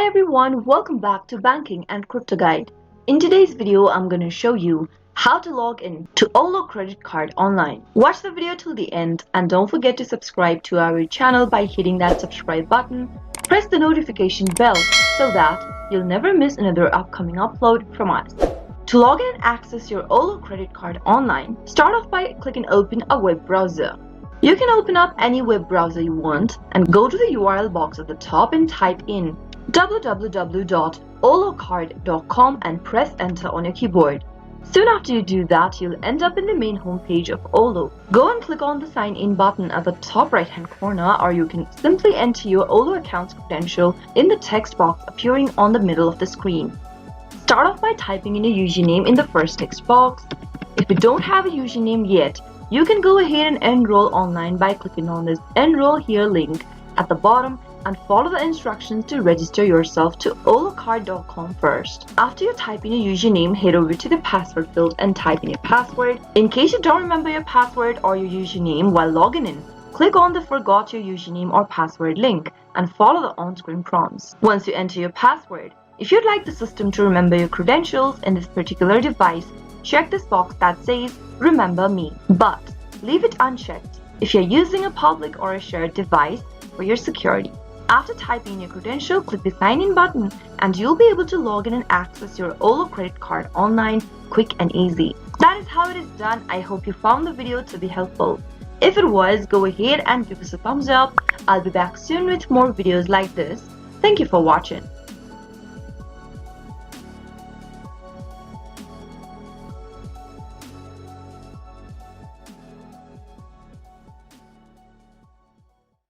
Hi everyone, welcome back to Banking and Crypto Guide. In today's video, I'm going to show you how to log in to Ollo credit card online. Watch the video till the end and don't forget to subscribe to our channel by hitting that subscribe button. Press the notification bell so that you'll never miss another upcoming upload from us. To log in and access your Ollo credit card online, start off by clicking open a web browser. You can open up any web browser you want and go to the URL box at the top and type in www.ollocard.com and press enter on your keyboard. Soon after you do that, you'll end up in the main homepage of Ollo. Go and click on the sign in button at the top right hand corner, or you can simply enter your Ollo account's credential in the text box appearing on the middle of the screen. Start off by typing in your username in the first text box. If you don't have a username yet, you can go ahead and enroll online by clicking on this enroll here link at the bottom and follow the instructions to register yourself to ollocard.com first. After you type in your username, head over to the password field and type in your password. In case you don't remember your password or your username while logging in, click on the forgot your username or password link and follow the on-screen prompts. Once you enter your password, if you'd like the system to remember your credentials in this particular device, check this box that says remember me, but leave it unchecked if you're using a public or a shared device for your security. After typing in your credential, click the sign in button and you'll be able to log in and access your Ollo credit card online quick and easy. That is how it is done. I hope you found the video to be helpful. If it was, go ahead and give us a thumbs up. I'll be back soon with more videos like this. Thank you for watching.